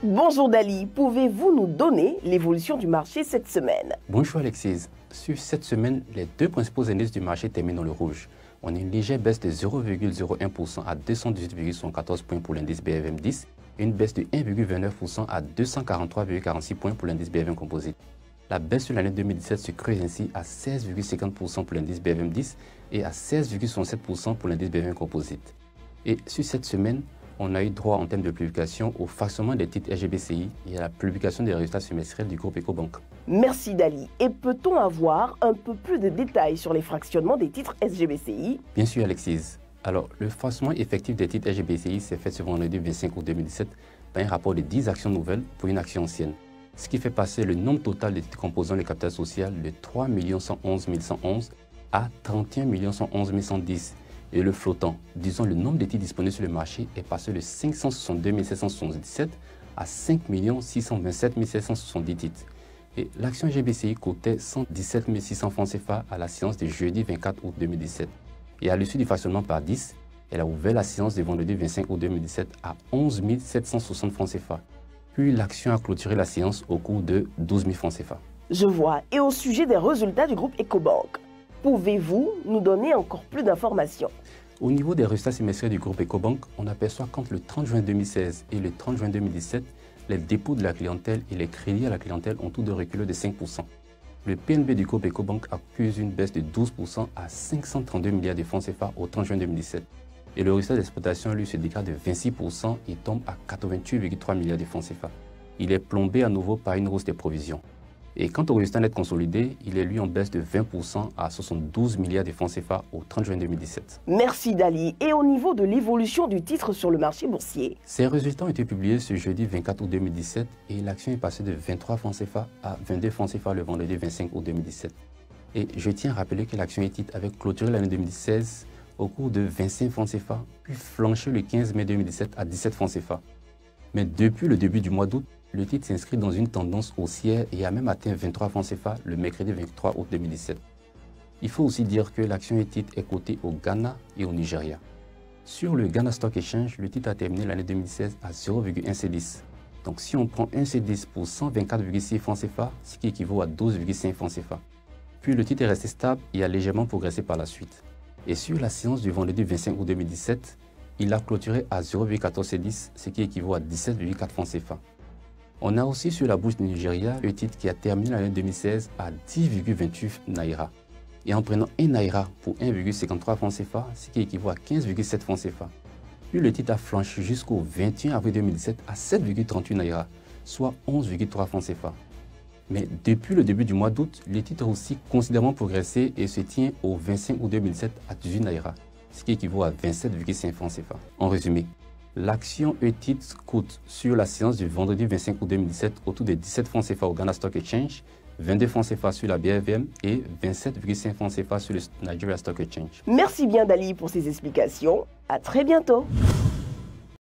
Bonjour Dali, pouvez-vous nous donner l'évolution du marché cette semaine? Bonjour Alexis. Sur cette semaine, les deux principaux indices du marché terminent dans le rouge. On a une légère baisse de 0,01% à 218,74 points pour l'indice BFM10 et une baisse de 1,29% à 243,46 points pour l'indice BFM Composite. La baisse sur l'année 2017 se creuse ainsi à 16,50% pour l'indice BFM10 et à 16,67% pour l'indice BFM Composite. Et sur cette semaine, on a eu droit en termes de publication au fractionnement des titres SGBCI et à la publication des résultats semestriels du groupe Ecobank. Merci Dali. Et peut-on avoir un peu plus de détails sur les fractionnements des titres SGBCI? Bien sûr Alexis. Alors, le fractionnement effectif des titres SGBCI s'est fait ce vendredi 25 août 2017 par un rapport de 10 actions nouvelles pour une action ancienne. Ce qui fait passer le nombre total des titres composant le capital social de 3 111 111 à 31 111 110. Et le flottant, disons le nombre de titres disponibles sur le marché, est passé de 562 777 à 5 627 770 titres. Et l'action SGBCI cotait 117 600 francs CFA à la séance de jeudi 24 août 2017. Et à l'issue du fractionnement par 10, elle a ouvert la séance de vendredi 25 août 2017 à 11 760 francs CFA. Puis l'action a clôturé la séance au cours de 12 000 francs CFA. Je vois. Et au sujet des résultats du groupe Ecobank, pouvez-vous nous donner encore plus d'informations? Au niveau des résultats semestriels du groupe Ecobank, on aperçoit qu'entre le 30 juin 2016 et le 30 juin 2017, les dépôts de la clientèle et les crédits à la clientèle ont tous deux reculé de 5%. Le PNB du groupe Ecobank accuse une baisse de 12% à 532 milliards de francs CFA au 30 juin 2017. Et le résultat d'exploitation, lui, se dégrade de 26% et tombe à 88,3 milliards de francs CFA. Il est plombé à nouveau par une hausse des provisions. Et quant au résultat net consolidé, il est lui en baisse de 20% à 72 milliards de francs CFA au 30 juin 2017. Merci Dali. Et au niveau de l'évolution du titre sur le marché boursier? Ces résultats ont été publiés ce jeudi 24 août 2017 et l'action est passée de 23 francs CFA à 22 francs CFA le vendredi 25 août 2017. Et je tiens à rappeler que l'action ETIT avait clôturé l'année 2016 au cours de 25 francs CFA, puis flanché le 15 mai 2017 à 17 francs CFA. Mais depuis le début du mois d'août, le titre s'inscrit dans une tendance haussière et a même atteint 23 francs CFA le mercredi 23 août 2017. Il faut aussi dire que l'action ETIT est cotée au Ghana et au Nigeria. Sur le Ghana Stock Exchange, le titre a terminé l'année 2016 à 0,1 C10. Donc si on prend un C10 pour 124,6 francs CFA, ce qui équivaut à 12,5 francs CFA. Puis le titre est resté stable et a légèrement progressé par la suite. Et sur la séance du vendredi 25 août 2017, il a clôturé à 0,14 C10, ce qui équivaut à 17,4 francs CFA. On a aussi sur la bourse du Nigeria le titre qui a terminé l'année 2016 à 10,28 Naira. Et en prenant 1 Naira pour 1,53 francs CFA, ce qui équivaut à 15,7 francs CFA. Puis le titre a flanché jusqu'au 21 avril 2017 à 7,38 Naira, soit 11,3 francs CFA. Mais depuis le début du mois d'août, le titre a aussi considérablement progressé et se tient au 25 août 2017 à 18 Naira, ce qui équivaut à 27,5 francs CFA. En résumé, l'action ETIT coûte sur la séance du vendredi 25 août 2017 autour de 17 francs CFA au Ghana Stock Exchange, 22 francs CFA sur la BFM et 27,5 francs CFA sur le Nigeria Stock Exchange. Merci bien Dali pour ces explications. À très bientôt.